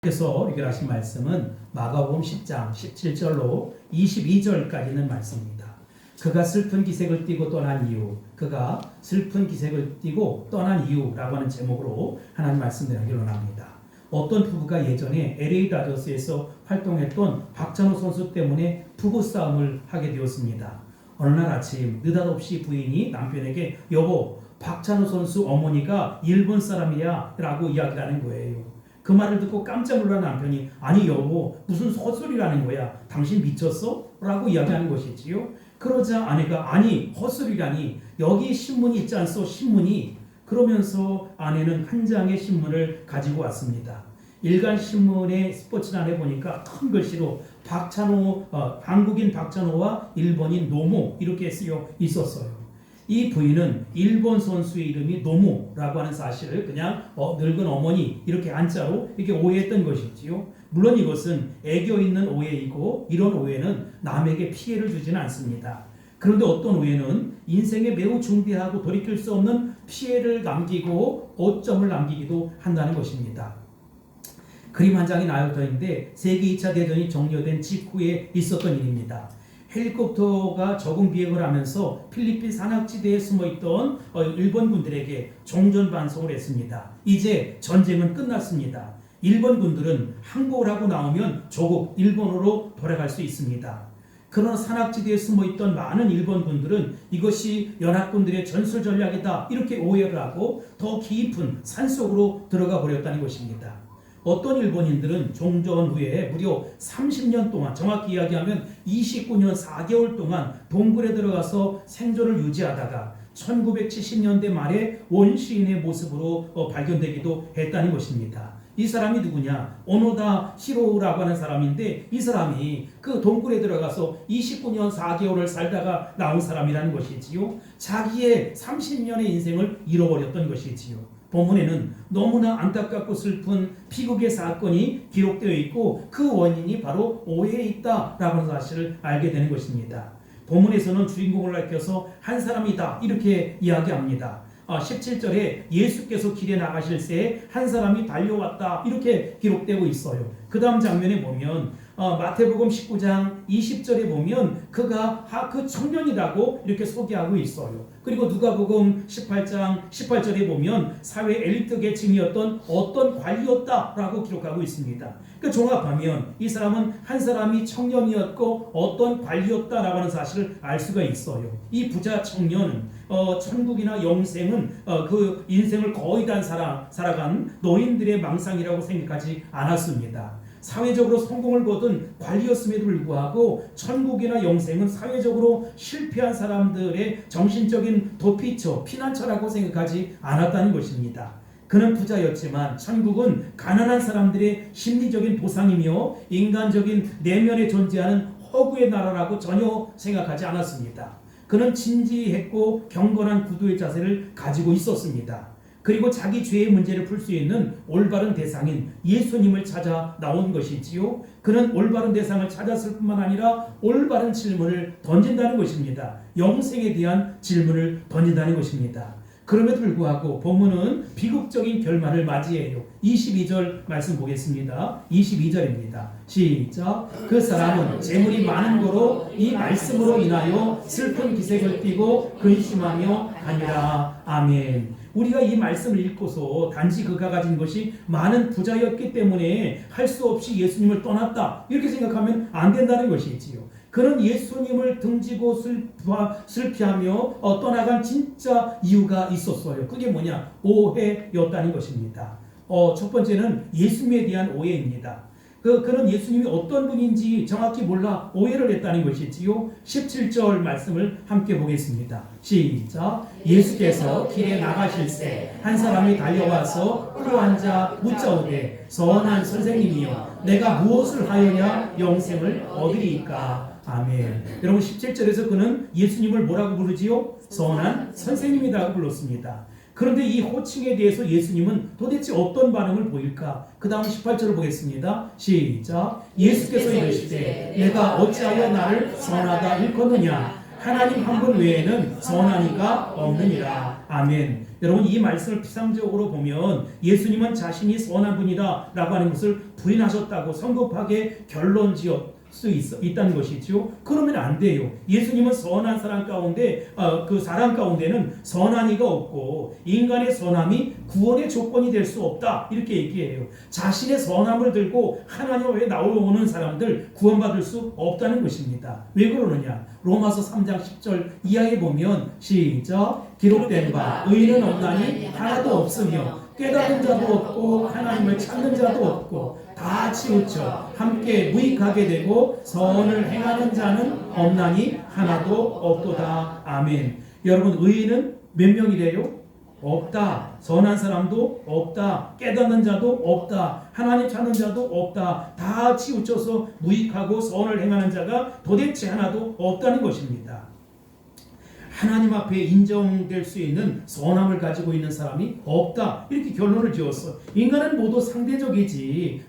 그래서 해결하신 말씀은 마가복음 10장 17절로 22절까지는 말씀입니다. 그가 슬픈 기색을 띠고 떠난 이유, 그가 슬픈 기색을 띠고 떠난 이유라고 하는 제목으로 하나님 말씀을 결론합니다. 어떤 부부가 예전에 LA 다저스에서 활동했던 박찬호 선수 때문에 부부싸움을 하게 되었습니다. 어느 날 아침 느닷없이 부인이 남편에게 여보, 박찬호 선수 어머니가 일본 사람이야 라고 이야기하는 거예요. 그 말을 듣고 깜짝 놀란 남편이 아니 여보 무슨 헛소리라는 거야, 당신 미쳤어? 라고 이야기하는 것이지요. 그러자 아내가 아니 헛소리라니, 여기 신문이 있지 않소, 신문이. 그러면서 아내는 한 장의 신문을 가지고 왔습니다. 일간신문의 스포츠란에 보니까 큰 글씨로 박찬호, 한국인 박찬호와 일본인 노모 이렇게 쓰여 있었어요. 이 부인은 일본 선수의 이름이 노모라고 하는 사실을 그냥 늙은 어머니 이렇게 한자로 이렇게 오해했던 것이지요. 물론 이것은 애교 있는 오해이고 이런 오해는 남에게 피해를 주지는 않습니다. 그런데 어떤 오해는 인생에 매우 중대하고 돌이킬 수 없는 피해를 남기고 오점을 남기기도 한다는 것입니다. 그림 한 장이 나열되어있는데 세계 2차 대전이 종료된 직후에 있었던 일입니다. 헬리콥터가 적응 비행을 하면서 필리핀 산악지대에 숨어있던 일본 군들에게 종전 반송을 했습니다. 이제 전쟁은 끝났습니다. 일본 군들은 항복을 하고 나오면 조국 일본으로 돌아갈 수 있습니다. 그러나 산악지대에 숨어있던 많은 일본 군들은 이것이 연합군들의 전술 전략이다 이렇게 오해를 하고 더 깊은 산속으로 들어가 버렸다는 것입니다. 어떤 일본인들은 종전 후에 무려 30년 동안, 정확히 이야기하면 29년 4개월 동안 동굴에 들어가서 생존을 유지하다가 1970년대 말에 원시인의 모습으로 발견되기도 했다는 것입니다. 이 사람이 누구냐? 오노다 히로라고 하는 사람인데 이 사람이 그 동굴에 들어가서 29년 4개월을 살다가 나온 사람이라는 것이지요. 자기의 30년의 인생을 잃어버렸던 것이지요. 본문에는 너무나 안타깝고 슬픈 피극의 사건이 기록되어 있고 그 원인이 바로 오해에 있다라고 하는 사실을 알게 되는 것입니다. 본문에서는 주인공을 밝혀서 한 사람이다 이렇게 이야기합니다. 17절에 예수께서 길에 나가실 새 한 사람이 달려왔다 이렇게 기록되고 있어요. 그 다음 장면에 보면 마태복음 19장 20절에 보면 그가 그 청년이라고 이렇게 소개하고 있어요. 그리고 누가복음 18장 18절에 보면 사회 엘리트 계층이었던 어떤 관리였다라고 기록하고 있습니다. 그 종합하면 이 사람은 한 사람이 청년이었고 어떤 관리였다라고 하는 사실을 알 수가 있어요. 이 부자 청년은 천국이나 영생은 그 인생을 거의 다 살아간 노인들의 망상이라고 생각하지 않았습니다. 사회적으로 성공을 거둔 관리였음에도 불구하고 천국이나 영생은 사회적으로 실패한 사람들의 정신적인 도피처, 피난처라고 생각하지 않았다는 것입니다. 그는 부자였지만 천국은 가난한 사람들의 심리적인 보상이며 인간적인 내면에 존재하는 허구의 나라라고 전혀 생각하지 않았습니다. 그는 진지했고 경건한 구도의 자세를 가지고 있었습니다. 그리고 자기 죄의 문제를 풀 수 있는 올바른 대상인 예수님을 찾아 나온 것이지요. 그는 올바른 대상을 찾았을 뿐만 아니라 올바른 질문을 던진다는 것입니다. 영생에 대한 질문을 던진다는 것입니다. 그럼에도 불구하고 본문은 비극적인 결말을 맞이해요. 22절 말씀 보겠습니다. 22절입니다. 시작. 그 사람은 재물이 많은 거로 이 말씀으로 인하여 슬픈 기색을 띠고 근심하며 가니라. 아멘. 우리가 이 말씀을 읽고서 단지 그가 가진 것이 많은 부자였기 때문에 할 수 없이 예수님을 떠났다 이렇게 생각하면 안 된다는 것이지요. 그는 예수님을 등지고 슬피하며 떠나간 진짜 이유가 있었어요. 그게 뭐냐? 오해였다는 것입니다. 첫 번째는 예수님에 대한 오해입니다. 그는 예수님이 어떤 분인지 정확히 몰라 오해를 했다는 것이지요. 17절 말씀을 함께 보겠습니다. 시작. 예수께서 길에 나가실새 한 사람이 달려와서 끌어앉아 묻자오되 선한 선생님이여 내가 무엇을 하여야 영생을 얻으리이까. 아멘. 여러분 17절에서 그는 예수님을 뭐라고 부르지요? 선한 선생님이라고 불렀습니다. 그런데 이 호칭에 대해서 예수님은 도대체 어떤 반응을 보일까? 그 다음 18절을 보겠습니다. 시작. 예수께서 이르시되 내가 어찌하여 나를 선하다 일컫느냐? 하나님 한 분 외에는 선한 이가 없느니라. 아멘. 여러분, 이 말씀을 피상적으로 보면 예수님은 자신이 선한 분이다 라고 하는 것을 부인하셨다고 성급하게 결론 지을 수 있다는 것이죠. 그러면 안 돼요. 예수님은 선한 사람 가운데 그 사람 가운데는 선한 이가 없고 인간의 선함이 구원의 조건이 될 수 없다 이렇게 얘기해요. 자신의 선함을 들고 하나님 앞에 나오는 사람들 구원받을 수 없다는 것입니다. 왜 그러느냐? 로마서 3장 10절 이하에 보면 시작 기록된 바 의인은 없나니 하나도 없으며 깨닫는 자도 없고 하나님을 찾는 자도 없고 다 치우쳐 함께 무익하게 되고 선을 행하는 자는 없나니 하나도 없도다. 아멘. 여러분, 의인은 몇 명이래요? 없다. 선한 사람도 없다. 깨닫는 자도 없다. 하나님 찾는 자도 없다. 다 치우쳐서 무익하고 선을 행하는 자가 도대체 하나도 없다는 것입니다. 하나님 앞에 인정될 수 있는 선함을 가지고 있는 사람이 없다 이렇게 결론을 지었어. 인간은 모두 상대적이지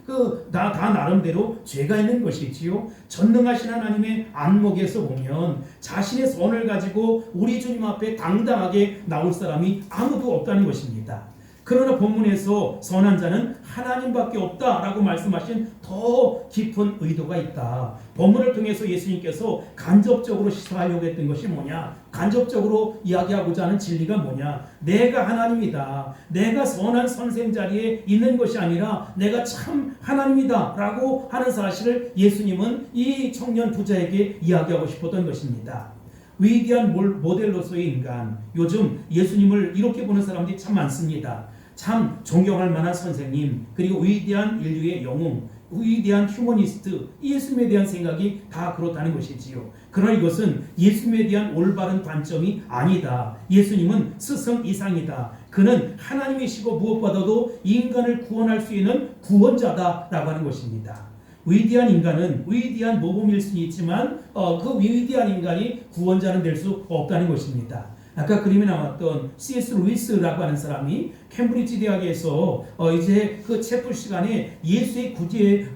다 나름대로 죄가 있는 것이지요. 전능하신 하나님의 안목에서 보면 자신의 선을 가지고 우리 주님 앞에 당당하게 나올 사람이 아무도 없다는 것입니다. 그러나 본문에서 선한 자는 하나님밖에 없다라고 말씀하신 더 깊은 의도가 있다. 본문을 통해서 예수님께서 간접적으로 시사하려고 했던 것이 뭐냐? 간접적으로 이야기하고자 하는 진리가 뭐냐? 내가 하나님이다. 내가 선한 선생 자리에 있는 것이 아니라 내가 참 하나님이다 라고 하는 사실을 예수님은 이 청년 부자에게 이야기하고 싶었던 것입니다. 위대한 모델로서의 인간, 요즘 예수님을 이렇게 보는 사람들이 참 많습니다. 참 존경할 만한 선생님, 그리고 위대한 인류의 영웅, 위대한 휴머니스트, 예수님에 대한 생각이 다 그렇다는 것이지요. 그러나 이것은 예수님에 대한 올바른 관점이 아니다. 예수님은 스승 이상이다. 그는 하나님이시고 무엇보다도 인간을 구원할 수 있는 구원자다라고 하는 것입니다. 위대한 인간은 위대한 모범일 수 있지만 그 위대한 인간이 구원자는 될 수 없다는 것입니다. 아까 그림에 나왔던 C.S. 루이스라고 하는 사람이 캠브리지 대학에서 이제 그 채플 시간에 예수의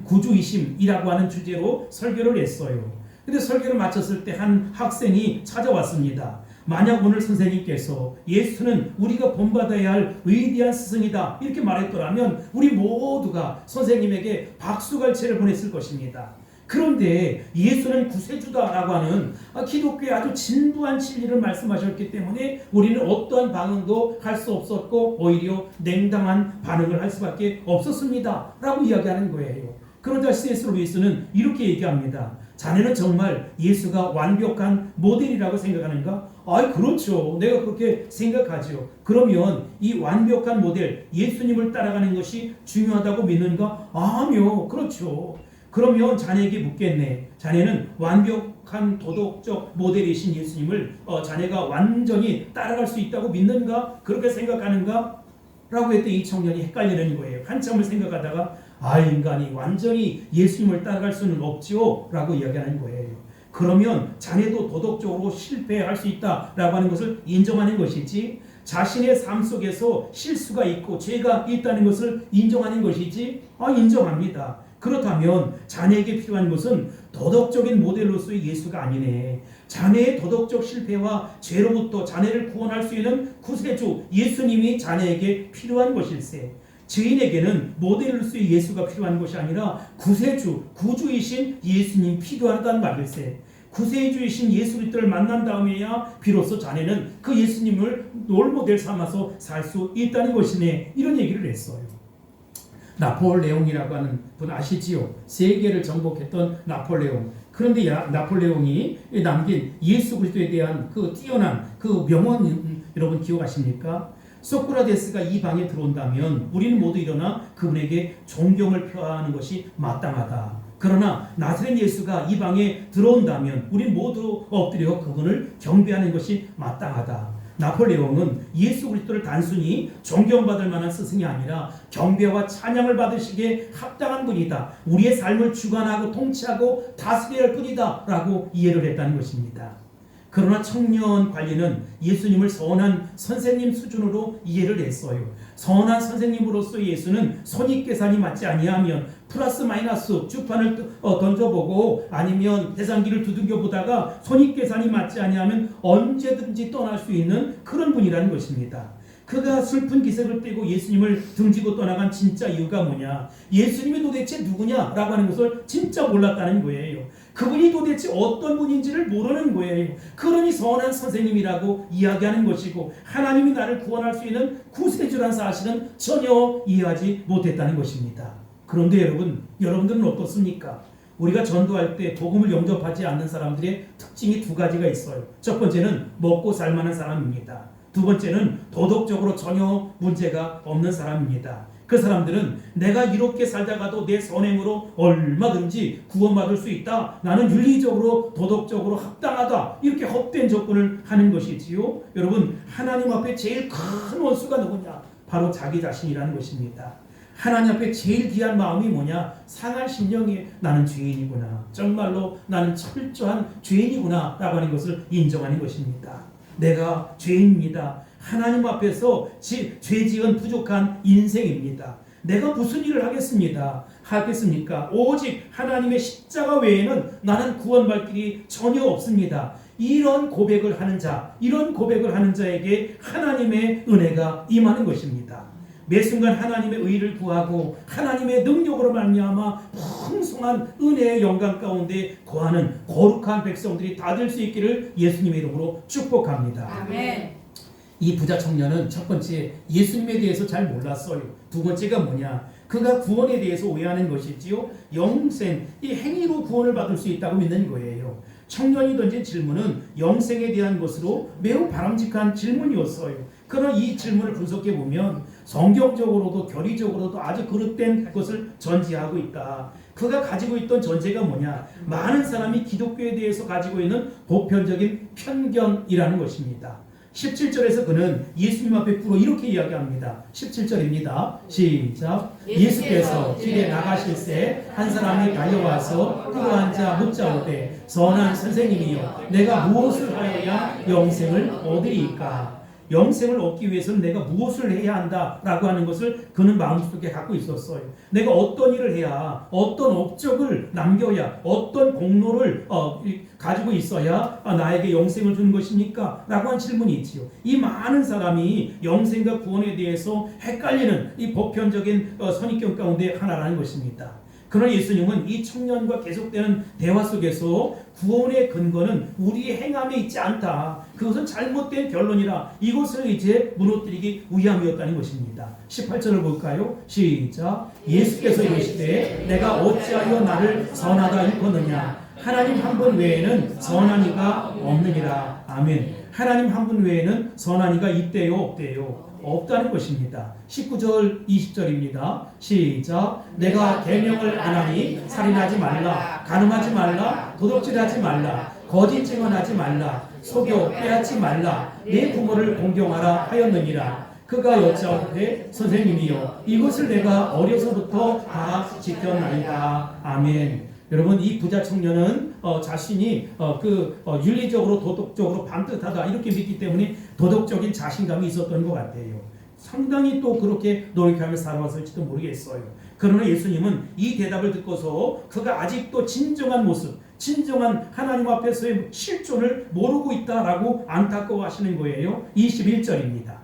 구주이심이라고 하는 주제로 설교를 했어요. 근데 설교를 마쳤을 때 한 학생이 찾아왔습니다. 만약 오늘 선생님께서 예수는 우리가 본받아야 할 위대한 스승이다 이렇게 말했더라면 우리 모두가 선생님에게 박수갈채를 보냈을 것입니다. 그런데 예수는 구세주다라고 하는 기독교의 아주 진부한 진리를 말씀하셨기 때문에 우리는 어떠한 반응도 할 수 없었고 오히려 냉담한 반응을 할 수밖에 없었습니다 라고 이야기하는 거예요. 그러자 C.S. 루이스는 이렇게 얘기합니다. 자네는 정말 예수가 완벽한 모델이라고 생각하는가? 그렇죠. 내가 그렇게 생각하죠. 그러면 이 완벽한 모델 예수님을 따라가는 것이 중요하다고 믿는가? 아니요. 그렇죠. 그러면 자네에게 묻겠네. 자네는 완벽한 도덕적 모델이신 예수님을 자네가 완전히 따라갈 수 있다고 믿는가? 그렇게 생각하는가? 라고 했더니 이 청년이 헷갈리는 거예요. 한참을 생각하다가 인간이 완전히 예수님을 따라갈 수는 없지요 라고 이야기하는 거예요. 그러면 자네도 도덕적으로 실패할 수 있다라고 하는 것을 인정하는 것이지, 자신의 삶 속에서 실수가 있고 죄가 있다는 것을 인정하는 것이지, 인정합니다. 그렇다면 자네에게 필요한 것은 도덕적인 모델로서의 예수가 아니네. 자네의 도덕적 실패와 죄로부터 자네를 구원할 수 있는 구세주 예수님이 자네에게 필요한 것일세. 죄인에게는 모델로서의 예수가 필요한 것이 아니라 구세주, 구주이신 예수님 필요하다는 말일세. 구세주이신 예수 그리스도를 만난 다음에야 비로소 자네는 그 예수님을 롤모델 삼아서 살 수 있다는 것이네. 이런 얘기를 했어요. 나폴레옹이라고 하는 분 아시지요? 세계를 정복했던 나폴레옹. 그런데 나폴레옹이 남긴 예수 그리스도에 대한 그 뛰어난 그 명언 여러분 기억하십니까? 소크라테스가 이 방에 들어온다면 우리는 모두 일어나 그분에게 존경을 표하는 것이 마땅하다. 그러나 나사렛 예수가 이 방에 들어온다면 우리는 모두 엎드려 그분을 경배하는 것이 마땅하다. 나폴레옹은 예수 그리스도를 단순히 존경받을 만한 스승이 아니라 경배와 찬양을 받으시기에 합당한 분이다. 우리의 삶을 주관하고 통치하고 다스려야 할 뿐이다 라고 이해를 했다는 것입니다. 그러나 청년 관리는 예수님을 선한 선생님 수준으로 이해를 했어요. 선한 선생님으로서 예수는 손익계산이 맞지 아니하면 플러스 마이너스 주판을 던져보고 아니면 계산기를 두들겨 보다가 손익계산이 맞지 아니하면 언제든지 떠날 수 있는 그런 분이라는 것입니다. 그가 슬픈 기색을 띠고 예수님을 등지고 떠나간 진짜 이유가 뭐냐? 예수님이 도대체 누구냐라고 하는 것을 진짜 몰랐다는 거예요. 그분이 도대체 어떤 분인지를 모르는 거예요. 그러니 선한 선생님이라고 이야기하는 것이고 하나님이 나를 구원할 수 있는 구세주란 사실은 전혀 이해하지 못했다는 것입니다. 그런데 여러분들은 어떻습니까? 우리가 전도할 때 복음을 영접하지 않는 사람들의 특징이 두 가지가 있어요. 첫 번째는 먹고 살만한 사람입니다. 두 번째는 도덕적으로 전혀 문제가 없는 사람입니다. 그 사람들은 내가 이렇게 살다가도 내 선행으로 얼마든지 구원받을 수 있다. 나는 윤리적으로 도덕적으로 합당하다. 이렇게 헛된 접근을 하는 것이지요. 여러분, 하나님 앞에 제일 큰 원수가 누구냐? 바로 자기 자신이라는 것입니다. 하나님 앞에 제일 귀한 마음이 뭐냐? 상한 심령이 나는 죄인이구나. 정말로 나는 철저한 죄인이구나 라고 하는 것을 인정하는 것입니다. 내가 죄인입니다. 하나님 앞에서 죄 지은 부족한 인생입니다. 내가 무슨 일을 하겠습니까? 오직 하나님의 십자가 외에는 나는 구원받을 길이 전혀 없습니다. 이런 고백을 하는 자에게 하나님의 은혜가 임하는 것입니다. 매 순간 하나님의 의를 구하고 하나님의 능력으로 말미암아 풍성한 은혜의 영광 가운데 거하는 거룩한 백성들이 다 될 수 있기를 예수님의 이름으로 축복합니다. 아멘. 이 부자 청년은 첫 번째 예수님에 대해서 잘 몰랐어요. 두 번째가 뭐냐? 그가 구원에 대해서 오해하는 것이지요. 영생, 이 행위로 구원을 받을 수 있다고 믿는 거예요. 청년이 던진 질문은 영생에 대한 것으로 매우 바람직한 질문이었어요. 그러나 이 질문을 분석해 보면 성경적으로도 교리적으로도 아주 그릇된 것을 전제하고 있다. 그가 가지고 있던 전제가 뭐냐? 많은 사람이 기독교에 대해서 가지고 있는 보편적인 편견이라는 것입니다. 17절에서 그는 예수님 앞에 꿇어 이렇게 이야기합니다. 17절입니다. 시작. 예수께서 길에 나가실새 한 사람이 달려와서 꿇어 앉아 묻자오되 선한 선생님이여 내가 무엇을 하여야 영생을 얻으리이까? 영생을 얻기 위해서는 내가 무엇을 해야 한다라고 하는 것을 그는 마음속에 갖고 있었어요. 내가 어떤 일을 해야, 어떤 업적을 남겨야, 어떤 공로를 가지고 있어야 나에게 영생을 주는 것입니까? 라고 한 질문이 있지요. 이 많은 사람이 영생과 구원에 대해서 헷갈리는 이 보편적인 선입견 가운데 하나라는 것입니다. 그러나 예수님은 이 청년과 계속되는 대화 속에서 구원의 근거는 우리의 행함에 있지 않다. 그것은 잘못된 결론이라 이것을 이제 무너뜨리기 위함이었다는 것입니다. 18절을 볼까요? 시작. 예수께서 이르시되 내가 어찌하여 나를 선하다 일컫느냐? 하나님 한 분 외에는 선한 이가 없느니라. 아멘. 하나님 한 분 외에는 선한 이가 있대요, 없대요? 없다는 것입니다. 19절 20절입니다. 시작. 내가 계명을 안 하니 살인하지 말라, 간음하지 말라, 도둑질하지 말라, 거짓 증언하지 말라, 속여 빼앗지 말라, 내 부모를 공경하라 하였느니라. 그가 여짜오되 선생님이여 이것을 내가 어려서부터 다 지켰나이다. 아멘. 여러분, 이 부자 청년은 자신이 윤리적으로 도덕적으로 반듯하다 이렇게 믿기 때문에 도덕적인 자신감이 있었던 것 같아요. 상당히 또 그렇게 노력하며 살아왔을지도 모르겠어요. 그러나 예수님은 이 대답을 듣고서 그가 아직도 진정한 모습, 진정한 하나님 앞에서의 실존을 모르고 있다라고 안타까워하시는 거예요. 21절입니다.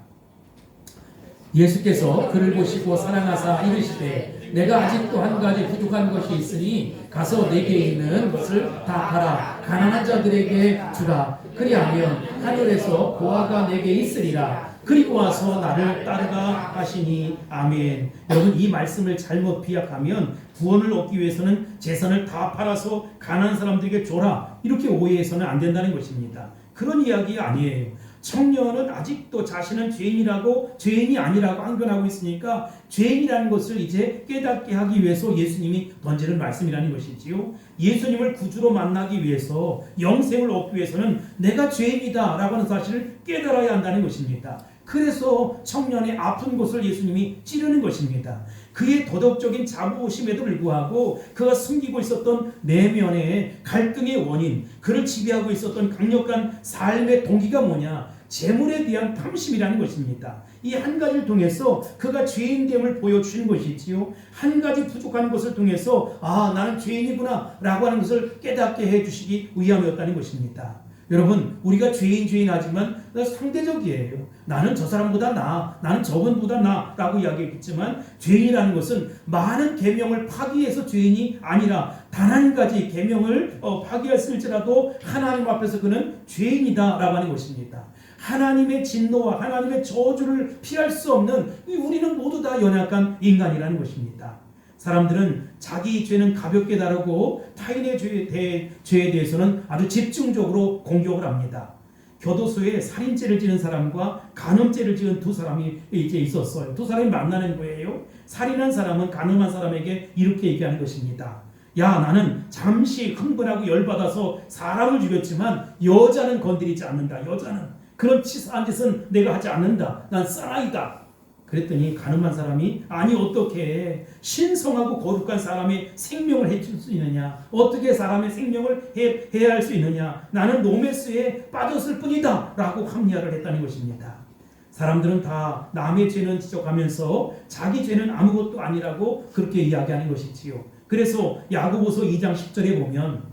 예수께서 그를 보시고 사랑하사 이르시되 내가 아직도 한 가지 부족한 것이 있으니 가서 내게 있는 것을 다 팔아 가난한 자들에게 주라. 그리하면 하늘에서 보화가 내게 있으리라. 그리고 와서 나를 따르라 하시니. 아멘. 여러분, 이 말씀을 잘못 비약하면 구원을 얻기 위해서는 재산을 다 팔아서 가난한 사람들에게 줘라 이렇게 오해해서는 안 된다는 것입니다. 그런 이야기 아니에요. 청년은 아직도 자신은 죄인이 아니라고 항변하고 있으니까 죄인이라는 것을 이제 깨닫게 하기 위해서 예수님이 던지는 말씀이라는 것이지요. 예수님을 구주로 만나기 위해서, 영생을 얻기 위해서는 내가 죄인이다 라고 하는 사실을 깨달아야 한다는 것입니다. 그래서 청년의 아픈 곳을 예수님이 찌르는 것입니다. 그의 도덕적인 자부심에도 불구하고 그가 숨기고 있었던 내면의 갈등의 원인, 그를 지배하고 있었던 강력한 삶의 동기가 뭐냐? 재물에 대한 탐심이라는 것입니다. 이 한 가지를 통해서 그가 죄인됨을 보여주는 것이지요. 한 가지 부족한 것을 통해서 나는 죄인이구나 라고 하는 것을 깨닫게 해주시기 위함이었다는 것입니다. 여러분, 우리가 죄인 하지만 상대적이에요. 나는 저 사람보다 나아, 나는 저분보다 나아 라고 이야기했지만, 죄인이라는 것은 많은 계명을 파기해서 죄인이 아니라 단 한 가지 계명을 파기했을지라도 하나님 앞에서 그는 죄인이다 라고 하는 것입니다. 하나님의 진노와 하나님의 저주를 피할 수 없는, 우리는 모두 다 연약한 인간이라는 것입니다. 사람들은 자기 죄는 가볍게 다루고 타인의 죄에 대해서는 아주 집중적으로 공격을 합니다. 교도소에 살인죄를 지은 사람과 간음죄를 지은 두 사람이 이제 있었어요. 두 사람이 만나는 거예요. 살인한 사람은 간음한 사람에게 이렇게 얘기하는 것입니다. 야, 나는 잠시 흥분하고 열받아서 사람을 죽였지만 여자는 건드리지 않는다. 여자는 그런 치사한 짓은 내가 하지 않는다. 난 사나이다. 그랬더니 간음한 사람이 아니 어떻게 신성하고 거룩한 사람의 생명을 해칠 수 있느냐? 어떻게 사람의 생명을 해할 수 있느냐? 나는 노메스에 빠졌을 뿐이다 라고 합리화를 했다는 것입니다. 사람들은 다 남의 죄는 지적하면서 자기 죄는 아무것도 아니라고 그렇게 이야기하는 것이지요. 그래서 야고보서 2장 10절에 보면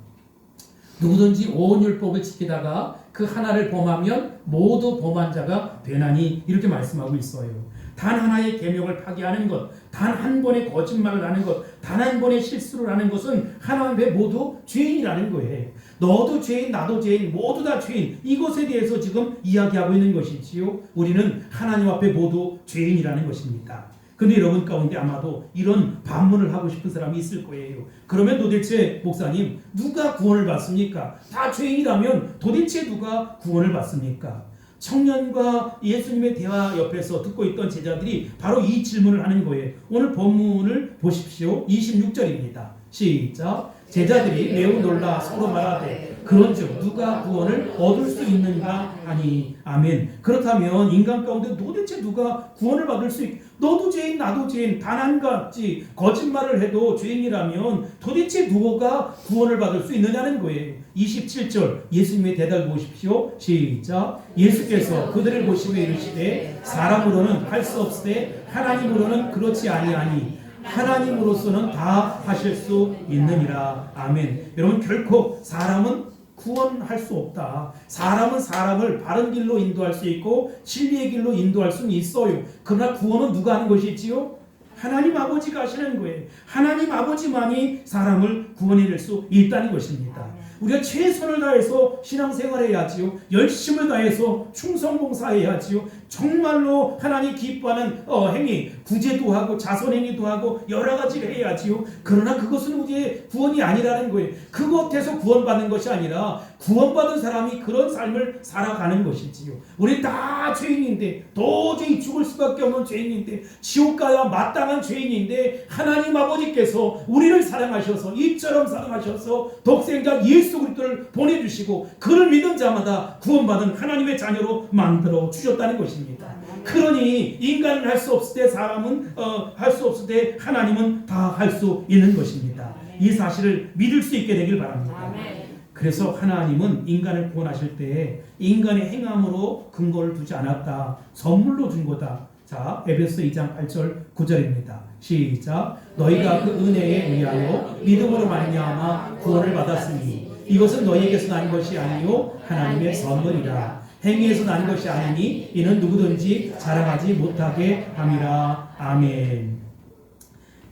누구든지 온 율법을 지키다가 그 하나를 범하면 모두 범한 자가 되나니 이렇게 말씀하고 있어요. 단 하나의 계명을 파기하는 것, 단 한 번의 거짓말을 하는 것, 단 한 번의 실수를 하는 것은 하나님 앞에 모두 죄인이라는 거예요. 너도 죄인, 나도 죄인, 모두 다 죄인. 이것에 대해서 지금 이야기하고 있는 것이지요. 우리는 하나님 앞에 모두 죄인이라는 것입니다. 근데 여러분 가운데 아마도 이런 반문을 하고 싶은 사람이 있을 거예요. 그러면 도대체 목사님, 누가 구원을 받습니까? 다 죄인이라면 도대체 누가 구원을 받습니까? 청년과 예수님의 대화 옆에서 듣고 있던 제자들이 바로 이 질문을 하는 거예요. 오늘 본문을 보십시오. 26절입니다. 시작. 제자들이 매우 놀라 서로 말하되 그런즉 누가 구원을 얻을 수 있는가 하니. 아멘. 그렇다면 인간 가운데 도대체 누가 구원을 받을 수 너도 죄인 나도 죄인 단 한 가지 거짓말을 해도 죄인이라면 도대체 누가 구원을 받을 수 있느냐는 거예요. 27절 예수님의 대답을 보십시오. 시작. 예수께서 그들을 보시며 이르시되 사람으로는 할 수 없으되 하나님으로는 그렇지 아니하니 하나님으로서는 다 하실 수 있느니라. 아멘. 여러분, 결코 사람은 구원할 수 없다. 사람은 사람을 바른 길로 인도할 수 있고 진리의 길로 인도할 수는 있어요. 그러나 구원은 누가 하는 것이지요? 하나님 아버지가 하시는 거예요. 하나님 아버지만이 사람을 구원해낼 수 있다는 것입니다. 우리가 최선을 다해서 신앙생활해야지요. 열심을 다해서 충성봉사해야지요. 정말로 하나님 기뻐하는 행위, 구제도 하고 자선행위도 하고 여러 가지를 해야지요. 그러나 그것은 우리의 구원이 아니라는 거예요. 그것에서 구원받는 것이 아니라 구원받은 사람이 그런 삶을 살아가는 것이지요. 우리 다 죄인인데, 도저히 죽을 수밖에 없는 죄인인데, 지옥 가야 마땅한 죄인인데 하나님 아버지께서 우리를 사랑하셔서 이처럼 사랑하셔서 독생자 예수 그리스도를 보내주시고 그를 믿는 자마다 구원받은 하나님의 자녀로 만들어 주셨다는 것입니다. 그러니 인간은 할 수 없을 때, 사람은 할 수 없을 때 하나님은 다 할 수 있는 것입니다. 이 사실을 믿을 수 있게 되길 바랍니다. 그래서 하나님은 인간을 구원하실 때 인간의 행함으로 근거를 두지 않았다. 선물로 준 거다. 자, 에베소 2장 8절 9절입니다. 시작. 너희가 그 은혜에 의하여 믿음으로 말미암아 구원을 받았으니 이것은 너희에게서 난 것이 아니요 하나님의 선물이라. 행위에서 난 것이 아니니 이는 누구든지 자랑하지 못하게 함이라. 아멘.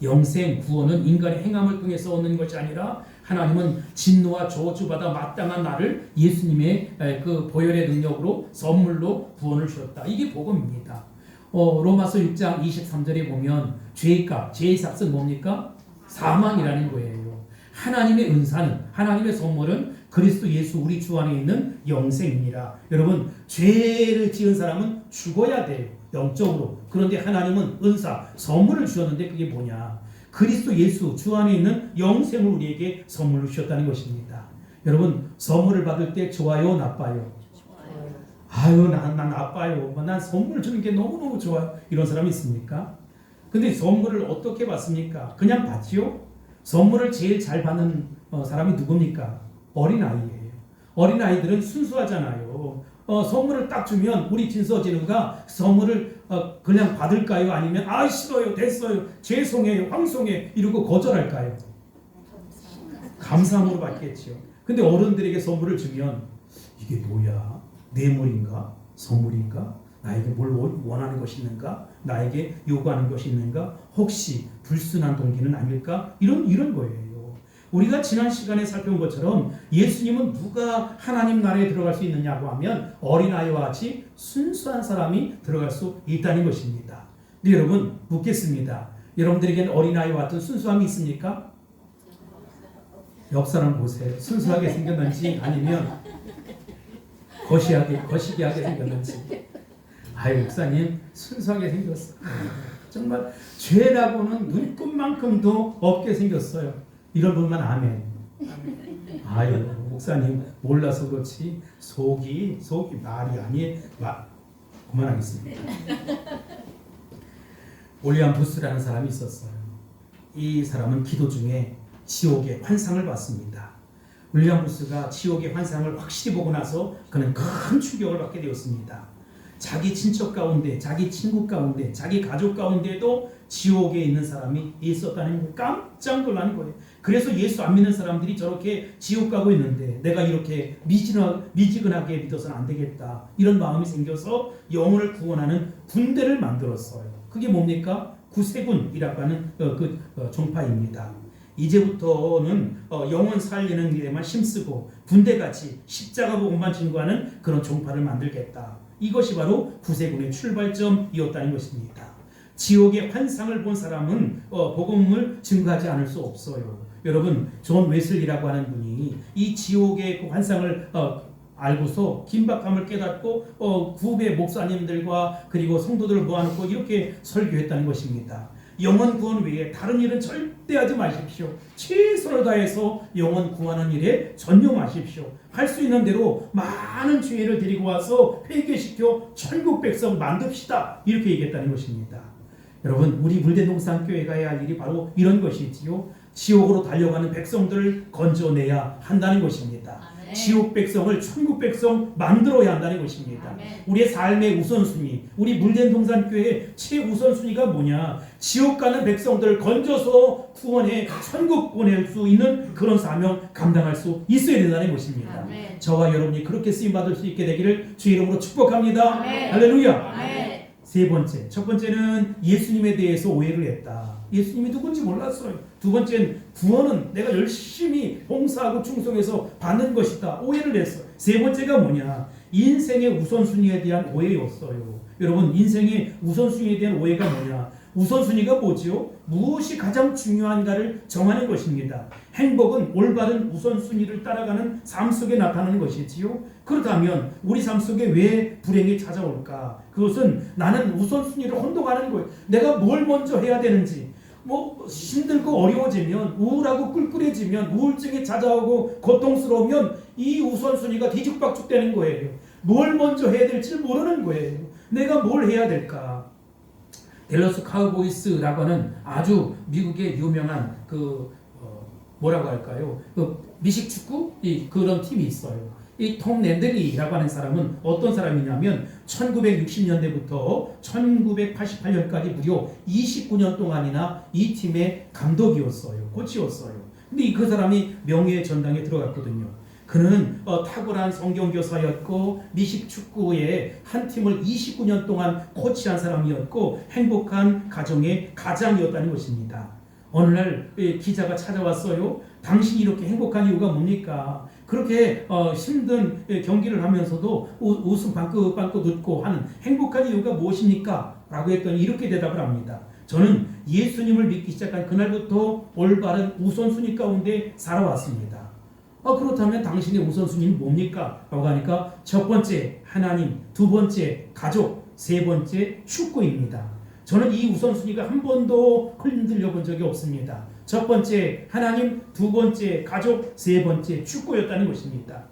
영생 구원은 인간의 행함을 통해서 얻는 것이 아니라 하나님은 진노와 저주받아 마땅한 나를 예수님의 그 보혈의 능력으로 선물로 구원을 주었다. 이게 복음입니다. 로마서 6장 23절에 보면 죄의 값, 죄의 삭은 뭡니까? 사망이라는 거예요. 하나님의 은사는, 하나님의 선물은 그리스도 예수 우리 주 안에 있는 영생이니라. 여러분, 죄를 지은 사람은 죽어야 돼요. 영적으로. 그런데 하나님은 은사, 선물을 주셨는데 그게 뭐냐? 그리스도 예수 주 안에 있는 영생을 우리에게 선물로 주셨다는 것입니다. 여러분, 선물을 받을 때 좋아요, 나빠요? 아유, 난 나빠요. 난 선물 주는 게 너무너무 좋아요. 이런 사람이 있습니까? 근데 선물을 어떻게 받습니까? 그냥 받지요? 선물을 제일 잘 받는 사람이 누굽니까? 어린아이예요. 어린아이들은 순수하잖아요. 선물을 딱 주면 우리 진서진우가 선물을 그냥 받을까요? 아니면 싫어요, 됐어요, 죄송해요, 황송해 이러고 거절할까요? 감사함으로 받겠죠. 근데 어른들에게 선물을 주면 이게 뭐야? 뇌물인가? 선물인가? 나에게 뭘 원하는 것이 있는가? 나에게 요구하는 것이 있는가? 혹시 불순한 동기는 아닐까? 이런 거예요. 우리가 지난 시간에 살펴본 것처럼 예수님은 누가 하나님 나라에 들어갈 수 있느냐고 하면 어린아이와 같이 순수한 사람이 들어갈 수 있다는 것입니다. 근데 여러분 묻겠습니다. 여러분들에게는 어린아이와 같은 순수함이 있습니까? 옆 사람 보세요. 순수하게 생겼는지 아니면 거시기하게 생겼는지. 아유 목사님 순수하게 생겼어. 정말 죄라고는 눈끝만큼도 없게 생겼어요. 이런 분만 아멘. 아유 목사님 몰라서 그렇지 속이 말이 아니에요. 그만하겠습니다. 올리안 부스라는 사람이 있었어요. 이 사람은 기도 중에 지옥의 환상을 봤습니다. 윌리엄 부스가 지옥의 환상을 확실히 보고 나서 그는 큰 충격을 받게 되었습니다. 자기 친척 가운데, 자기 친구 가운데, 자기 가족 가운데도 지옥에 있는 사람이 있었다는 걸 깜짝 놀라는 거예요. 그래서 예수 안 믿는 사람들이 저렇게 지옥 가고 있는데 내가 이렇게 미지근하게 믿어서는 안 되겠다. 이런 마음이 생겨서 영혼을 구원하는 군대를 만들었어요. 그게 뭡니까? 구세군이라고 하는 종파입니다. 이제부터는 영혼 살리는 일에만 힘쓰고 군대같이 십자가 복음만 증거하는 그런 종파를 만들겠다. 이것이 바로 구세군의 출발점이었다는 것입니다. 지옥의 환상을 본 사람은 복음을 증거하지 않을 수 없어요. 여러분 존 웨슬리라고 하는 분이 이 지옥의 그 환상을 알고서 긴박함을 깨닫고 구배 목사님들과 그리고 성도들을 모아놓고 이렇게 설교했다는 것입니다. 영혼 구원 외에 다른 일은 절대 하지 마십시오. 최선을 다해서 영혼 구하는 일에 전념하십시오. 할 수 있는 대로 많은 죄를 데리고 와서 회개시켜 천국 백성 만듭시다. 이렇게 얘기했다는 것입니다. 여러분 우리 물대동산교회가 해야 할 일이 바로 이런 것이지요. 지옥으로 달려가는 백성들을 건져내야 한다는 것입니다. 아멘. 지옥 백성을 천국 백성 만들어야 한다는 것입니다. 아멘. 우리의 삶의 우선순위, 우리 물대동산교회의 최우선순위가 뭐냐? 지옥 가는 백성들을 건져서 구원해 천국 보낼 수 있는 그런 사명 감당할 수 있어야 된다는 것입니다. 아멘. 저와 여러분이 그렇게 쓰임받을 수 있게 되기를 주 이름으로 축복합니다. 아멘. 할렐루야. 아멘. 세 번째, 첫 번째는 예수님에 대해서 오해를 했다. 예수님이 누군지 몰랐어요. 두 번째는 구원은 내가 열심히 봉사하고 충성해서 받는 것이다. 오해를 했어요. 세 번째가 뭐냐? 인생의 우선순위에 대한 오해였어요. 여러분 인생의 우선순위에 대한 오해가 뭐냐? 우선순위가 뭐지요? 무엇이 가장 중요한가를 정하는 것입니다. 행복은 올바른 우선순위를 따라가는 삶 속에 나타나는 것이지요. 그렇다면 우리 삶 속에 왜 불행이 찾아올까? 그것은 나는 우선순위를 혼동하는 거예요. 내가 뭘 먼저 해야 되는지, 힘들고 어려워지면, 우울하고 꿀꿀해지면, 우울증이 찾아오고 고통스러우면 이 우선순위가 뒤죽박죽되는 거예요. 뭘 먼저 해야 될지 모르는 거예요. 내가 뭘 해야 될까? 댈러스 카우보이스라고 하는 아주 미국의 유명한 뭐라고 할까요? 미식 축구 그런 팀이 있어요. 이 톰 랜들리라고 하는 사람은 어떤 사람이냐면 1960년대부터 1988년까지 무려 29년 동안이나 이 팀의 감독이었어요. 코치였어요. 근데 그 사람이 명예의 전당에 들어갔거든요. 그는 탁월한 성경교사였고 미식축구의 한 팀을 29년 동안 코치한 사람이었고 행복한 가정의 가장이었다는 것입니다. 어느 날 기자가 찾아왔어요. 당신이 이렇게 행복한 이유가 뭡니까? 그렇게 힘든 경기를 하면서도 웃음 빵긋빵긋 웃고 하는 행복한 이유가 무엇입니까? 라고 했더니 이렇게 대답을 합니다. 저는 예수님을 믿기 시작한 그날부터 올바른 우선순위 가운데 살아왔습니다. 그렇다면 당신의 우선순위는 뭡니까? 라고 하니까 첫 번째 하나님, 두 번째 가족, 세 번째 축구입니다. 저는 이 우선순위가 한 번도 흔들려 본 적이 없습니다. 첫 번째 하나님, 두 번째 가족, 세 번째 축구였다는 것입니다.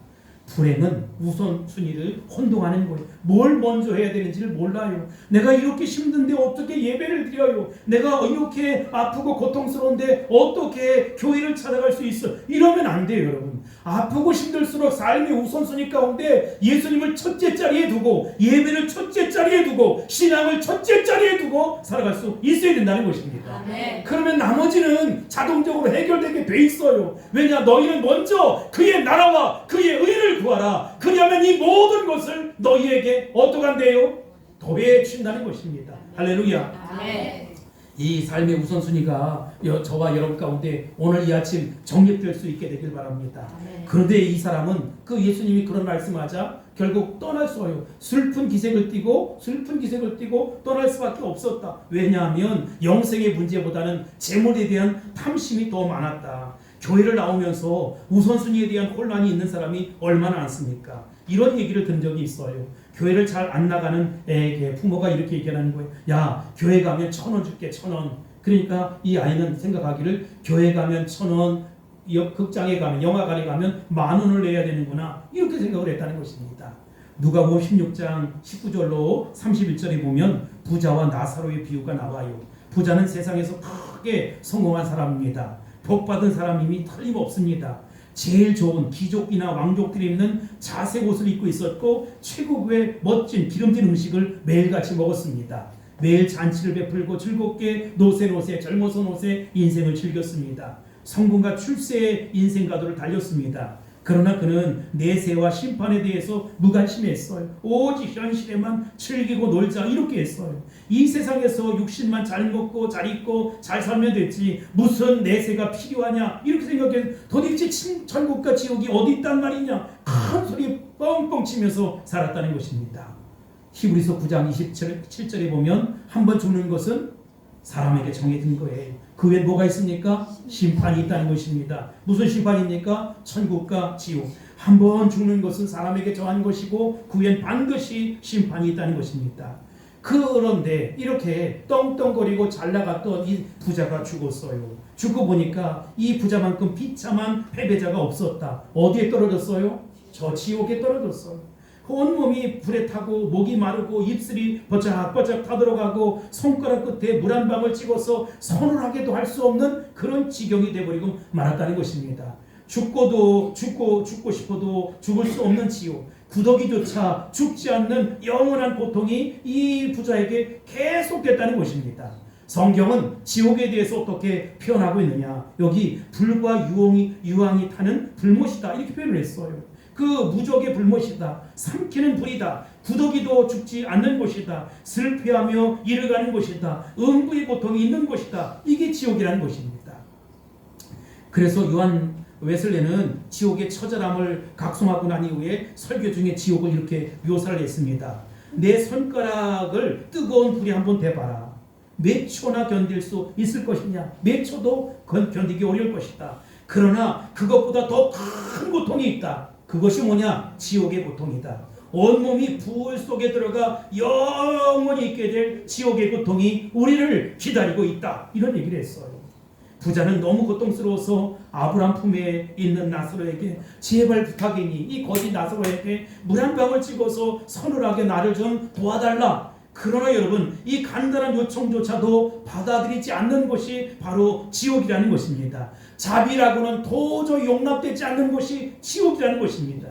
불행은 우선순위를 혼동하는 거예요. 뭘 먼저 해야 되는지를 몰라요. 내가 이렇게 힘든데 어떻게 예배를 드려요? 내가 이렇게 아프고 고통스러운데 어떻게 교회를 찾아갈 수 있어? 이러면 안 돼요, 여러분. 아프고 힘들수록 삶의 우선순위 가운데 예수님을 첫째 자리에 두고, 예배를 첫째 자리에 두고, 신앙을 첫째 자리에 두고 살아갈 수 있어야 된다는 것입니다. 그러면 나머지는 자동적으로 해결되게 돼 있어요. 왜냐? 너희는 먼저 그의 나라와 그의 의를 구하라. 그리하면 이 모든 것을 너희에게 어떡한대요? 더해 준다는 것입니다. 할렐루야. 이 삶의 우선순위가 저와 여러분 가운데 오늘 이 아침 정립될 수 있게 되길 바랍니다. 그런데 이 사람은 그 예수님이 그런 말씀하자 결국 떠날 수가요. 슬픈 기색을 띠고 떠날 수밖에 없었다. 왜냐하면 영생의 문제보다는 재물에 대한 탐심이 더 많았다. 교회를 나오면서 우선순위에 대한 혼란이 있는 사람이 얼마나 많습니까? 이런 얘기를 들은 적이 있어요. 교회를 잘 안 나가는 애에게 부모가 이렇게 얘기하는 거예요. 야, 교회 가면 1,000원 줄게, 1,000원. 그러니까 이 아이는 생각하기를 교회 가면 1,000원, 극장에 가면, 영화관에 가면 10,000원을 내야 되는구나, 이렇게 생각을 했다는 것입니다. 누가복음 16장 19절로 31절에 보면 부자와 나사로의 비유가 나와요. 부자는 세상에서 크게 성공한 사람입니다. 복받은 사람임이 틀림없습니다. 제일 좋은 귀족이나 왕족들이 입는 자색 옷을 입고 있었고 최고의 멋진 기름진 음식을 매일같이 먹었습니다. 매일 잔치를 베풀고 즐겁게 노세 젊어서 노세 인생을 즐겼습니다. 성공과 출세의 인생 가도를 달렸습니다. 그러나 그는 내세와 심판에 대해서 무관심했어요. 오직 현실에만 즐기고 놀자 이렇게 했어요. 이 세상에서 육신만 잘 먹고 잘 입고 잘 살면 됐지 무슨 내세가 필요하냐 이렇게 생각해서 도대체 천국과 지옥이 어디 있단 말이냐 큰 소리 뻥뻥 치면서 살았다는 것입니다. 히브리서 9장 27절에 보면 한 번 죽는 것은 사람에게 정해진 거예요. 그 외에 뭐가 있습니까? 심판이 있다는 것입니다. 무슨 심판입니까? 천국과 지옥. 한 번 죽는 것은 사람에게 정한 것이고 그 외엔 반드시 심판이 있다는 것입니다. 그런데 이렇게 떵떵거리고 잘 나갔던 이 부자가 죽었어요. 죽고 보니까 이 부자만큼 비참한 패배자가 없었다. 어디에 떨어졌어요? 저 지옥에 떨어졌어요. 온몸이 불에 타고 목이 마르고 입술이 버쩍버쩍 타들어가고 손가락 끝에 물 한 방울 찍어서 서늘하게도 할 수 없는 그런 지경이 되어버리고 말았다는 것입니다. 죽고 싶어도 죽을 수 없는 지옥, 구더기조차 죽지 않는 영원한 고통이 이 부자에게 계속됐다는 것입니다. 성경은 지옥에 대해서 어떻게 표현하고 있느냐, 여기 불과 유황이 타는 불못이다 이렇게 표현을 했어요. 그 무적의 불못이다. 삼키는 불이다. 구더기도 죽지 않는 곳이다. 슬퍼하며 이르가는 곳이다. 음부의 고통이 있는 곳이다. 이게 지옥이라는 것입니다. 그래서 요한 웨슬레는 지옥의 처절함을 각성하고 난 이후에 설교 중에 지옥을 이렇게 묘사를 했습니다. 내 손가락을 뜨거운 불에 한번 대봐라. 몇 초나 견딜 수 있을 것이냐? 몇 초도 견디기 어려울 것이다. 그러나 그것보다 더 큰 고통이 있다. 그것이 뭐냐? 지옥의 고통이다. 온몸이 불 속에 들어가 영원히 있게 될 지옥의 고통이 우리를 기다리고 있다. 이런 얘기를 했어요. 부자는 너무 고통스러워서 아브람 품에 있는 나사로에게 제발 부탁이니 이 거지 나사로에게 물 한 방울 찍어서 서늘하게 나를 좀 도와달라. 그러나 여러분, 이 간단한 요청조차도 받아들이지 않는 것이 바로 지옥이라는 것입니다. 자비라고는 도저히 용납되지 않는 것이 지옥이라는 것입니다.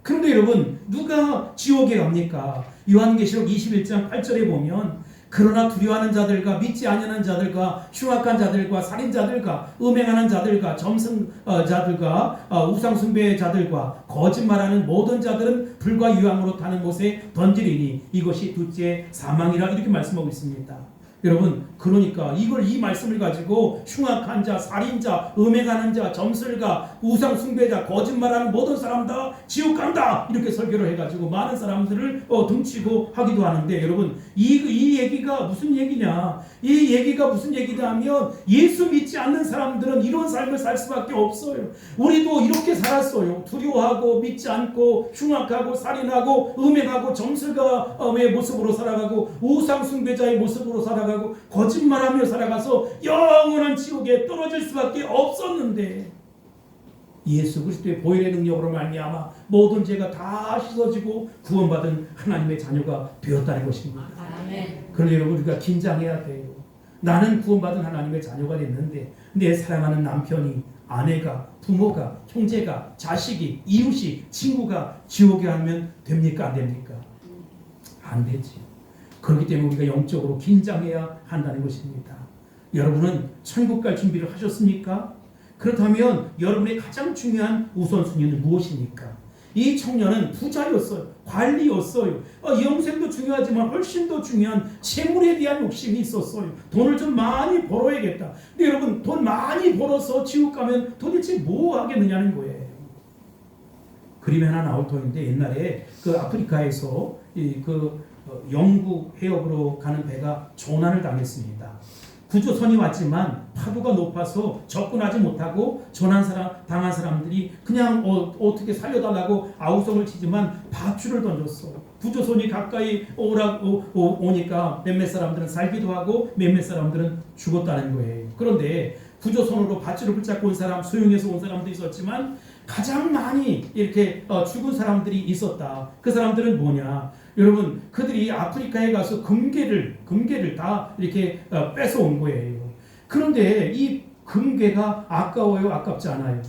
그런데 여러분, 누가 지옥에 갑니까? 요한계시록 21장 8절에 보면 그러나 두려워하는 자들과 믿지 아니하는 자들과 흉악한 자들과 살인자들과 음행하는 자들과 점승자들과 우상숭배자들과 거짓말하는 모든 자들은 불과 유황으로 타는 곳에 던지리니 이것이 둘째 사망이라 이렇게 말씀하고 있습니다. 여러분, 그러니까 이 말씀을 가지고 흉악한 자, 살인자, 음행하는 자, 점술가, 우상 숭배자, 거짓말하는 모든 사람 다 지옥 간다 이렇게 설교를 해가지고 많은 사람들을 등치고 하기도 하는데, 여러분, 이 얘기가 무슨 얘기냐? 이 얘기가 무슨 얘기냐면 예수 믿지 않는 사람들은 이런 삶을 살 수밖에 없어요. 우리도 이렇게 살았어요. 두려워하고 믿지 않고 흉악하고 살인하고 음행하고 점술가의 모습으로 살아가고 우상 숭배자의 모습으로 살아가고 거짓말하며 살아가서 영원한 지옥에 떨어질 수밖에 없었는데, 예수 그리스도의 보혈의 능력으로 말미암아 모든 죄가 다 씻어지고 구원받은 하나님의 자녀가 되었다는 것입니다. 아멘. 그러나 여러분 우리가 긴장해야 돼요. 나는 구원받은 하나님의 자녀가 됐는데 내 사랑하는 남편이, 아내가, 부모가, 형제가, 자식이, 이웃이, 친구가 지옥에 가면 됩니까? 안 됩니까? 안 되지. 그렇기 때문에 우리가 영적으로 긴장해야 한다는 것입니다. 여러분은 천국 갈 준비를 하셨습니까? 그렇다면 여러분의 가장 중요한 우선순위는 무엇입니까? 이 청년은 부자였어요. 관리였어요. 영생도 중요하지만 훨씬 더 중요한 재물에 대한 욕심이 있었어요. 돈을 좀 많이 벌어야겠다. 근데 여러분 돈 많이 벌어서 지옥 가면 도대체 뭐 하겠느냐는 거예요. 그림이 하나 나올 터인데 옛날에 그 아프리카에서 영국 해역으로 가는 배가 조난을 당했습니다. 구조선이 왔지만 파도가 높아서 접근하지 못하고 당한 사람들이 그냥 어떻게 살려달라고 아우성을 치지만 밧줄을 던졌어. 구조선이 가까이 오니까 몇몇 사람들은 살기도 하고 몇몇 사람들은 죽었다는 거예요. 그런데 구조선으로 밧줄을 붙잡고 온 사람, 수용해서 온 사람도 있었지만 가장 많이 이렇게 죽은 사람들이 있었다. 그 사람들은 뭐냐? 여러분 그들이 아프리카에 가서 금괴를 다 이렇게 뺏어온 거예요. 그런데 이 금괴가 아까워요? 아깝지 않아요?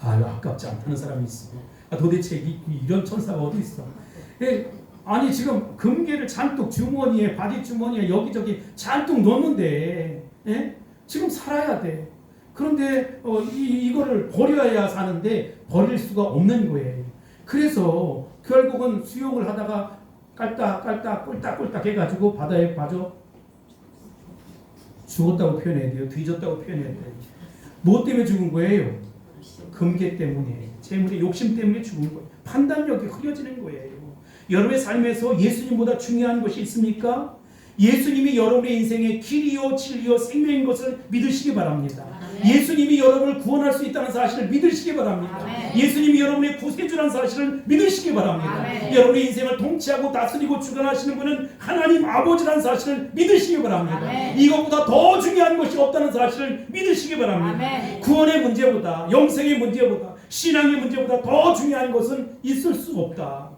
아깝지 않다는 사람이 있어. 도대체 이런 천사가 어디 있어? 아니 지금 금괴를 잔뜩 주머니에, 바지 주머니에 여기저기 잔뜩 넣는데 지금 살아야 돼. 그런데 이거를 버려야 사는데 버릴 수가 없는 거예요. 그래서 결국은 수용을 하다가 깔딱 꼴딱 해가지고 바다에 빠져 죽었다고 표현해야 돼요. 뒤졌다고 표현해야 돼요. 뭐 때문에 죽은 거예요? 금괴 때문에, 재물의 욕심 때문에 죽은 거예요. 판단력이 흐려지는 거예요. 여러분의 삶에서 예수님보다 중요한 것이 있습니까? 예수님이 여러분의 인생의 길이요 진리요 생명인 것을 믿으시기 바랍니다. 예수님이 여러분을 구원할 수 있다는 사실을 믿으시기 바랍니다. 아멘. 예수님이 여러분의 구세주라는 사실을 믿으시기 바랍니다. 아멘. 여러분의 인생을 통치하고 다스리고 주관하시는 분은 하나님 아버지라는 사실을 믿으시기 바랍니다. 아멘. 이것보다 더 중요한 것이 없다는 사실을 믿으시기 바랍니다. 아멘. 구원의 문제보다, 영생의 문제보다, 신앙의 문제보다 더 중요한 것은 있을 수 없다.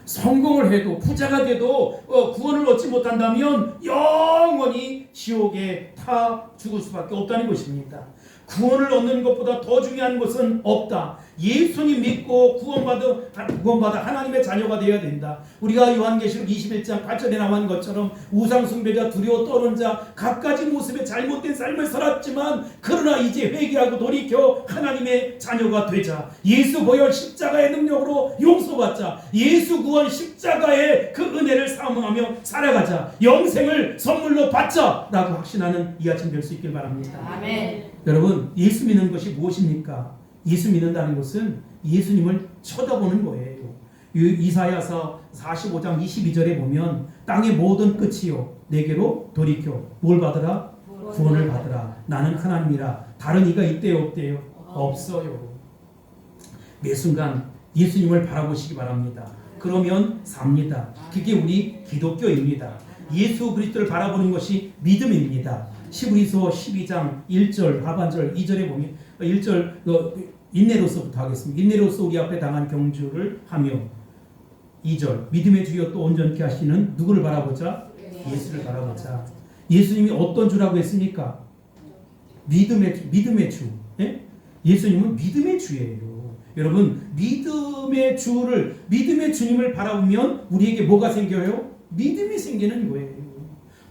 성공을 해도, 부자가 돼도 구원을 얻지 못한다면 영원히 지옥에 타 죽을 수밖에 없다는 것입니다. 구원을 얻는 것보다 더 중요한 것은 없다. 예수님 믿고 구원받아 하나님의 자녀가 되어야 된다. 우리가 요한계시록 21장 8절에 나온 것처럼 우상숭배자, 두려워 떠는 자, 갖가지 모습의 잘못된 삶을 살았지만 그러나 이제 회개하고 돌이켜 하나님의 자녀가 되자. 예수 보혈 십자가의 능력으로 용서받자. 예수 구원 십자가의 그 은혜를 사모하며 살아가자. 영생을 선물로 받자 라고 확신하는 이 아침 될 수 있길 바랍니다. 아멘. 여러분 예수 믿는 것이 무엇입니까? 예수 믿는다는 것은 예수님을 쳐다보는 거예요. 이사야서 45장 22절에 보면 땅의 모든 끝이요 내게로 돌이켜 뭘 받으라? 구원을 받으라. 나는 하나님이라. 다른 이가 있대요 없대요? 없어요. 매 순간 예수님을 바라보시기 바랍니다. 그러면 삽니다. 그게 우리 기독교입니다. 예수 그리스도를 바라보는 것이 믿음입니다. 히브리서 12장 1절 하반절 2절에 보면 1절 인내로서부터 하겠습니다. 인내로서 우리 앞에 당한 경주를 하며 2절 믿음의 주여 또 온전케 하시는 누구를 바라보자? 예수를 바라보자. 예수님이 어떤 주라고 했습니까? 믿음의 주. 예? 예수님은 믿음의 주예요. 여러분 믿음의 주님을 바라보면 우리에게 뭐가 생겨요? 믿음이 생기는 거예요.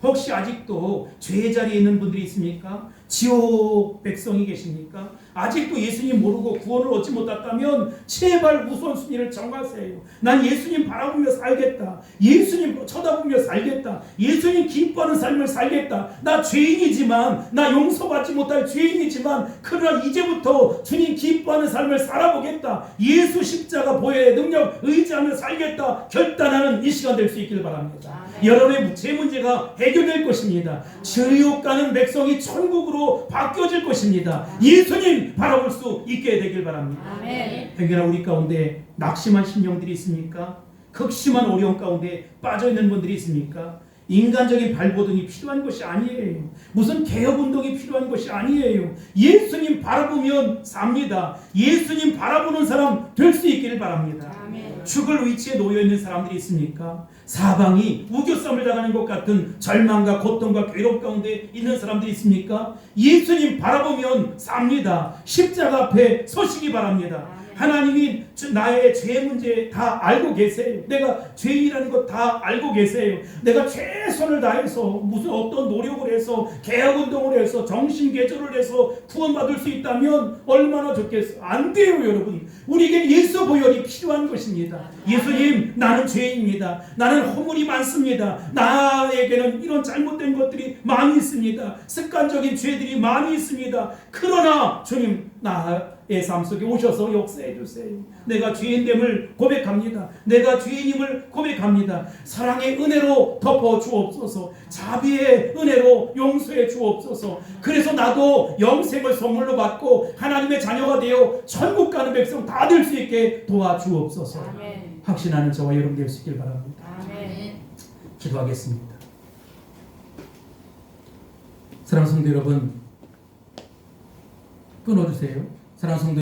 혹시 아직도 죄의 자리에 있는 분들이 있습니까? 지옥 백성이 계십니까? 아직도 예수님 모르고 구원을 얻지 못했다면 제발 우선순위를 정하세요. 난 예수님 바라보며 살겠다. 예수님 쳐다보며 살겠다. 예수님 기뻐하는 삶을 살겠다. 나 죄인이지만, 나 용서받지 못할 죄인이지만 그러나 이제부터 주님 기뻐하는 삶을 살아보겠다. 예수 십자가 보혈의 능력 의지하며 살겠다. 결단하는 이 시간 될 수 있기를 바랍니다. 여러분의 죄 문제가 해결될 것입니다. 지옥 가는 백성이 천국으로 바뀌어질 것입니다. 예수님 바라볼 수 있게 되길 바랍니다. 아멘. 행여나 우리 가운데 낙심한 심령들이 있습니까? 극심한 어려움 가운데 빠져있는 분들이 있습니까? 인간적인 발버둥이 필요한 것이 아니에요. 무슨 개혁운동이 필요한 것이 아니에요. 예수님 바라보면 삽니다. 예수님 바라보는 사람 될 수 있기를 바랍니다. 아멘. 죽을 위치에 놓여 있는 사람들이 있습니까? 사방이 우겨쌈을 당하는 것 같은 절망과 고통과 괴로움 가운데 있는 사람들이 있습니까? 예수님 바라보면 삽니다. 십자가 앞에 서시기 바랍니다. 하나님이 나의 죄 문제 다 알고 계세요. 내가 죄인이라는 것 다 알고 계세요. 내가 최선을 다해서 무슨 어떤 노력을 해서 개혁운동을 해서 정신개조를 해서 구원받을 수 있다면 얼마나 좋겠어요. 안 돼요 여러분. 우리에게 예수 보혈이 필요한 것입니다. 예수님 나는 죄인입니다. 나는 허물이 많습니다. 나에게는 이런 잘못된 것들이 많이 있습니다. 습관적인 죄들이 많이 있습니다. 그러나 주님 나의 삶 속에 오셔서 역사해 주세요. 내가 죄인됨을 고백합니다. 내가 죄인임을 고백합니다. 사랑의 은혜로 덮어 주옵소서. 자비의 은혜로 용서해 주옵소서. 그래서 나도 영생을 선물로 받고 하나님의 자녀가 되어 천국 가는 백성 다 될 수 있게 도와주옵소서. 아멘. 확신하는 저와 여러분 될 수 있길 바랍니다. 아멘. 기도하겠습니다. 사랑하는 성도 여러분, 끊어주세요. 사랑하는 성도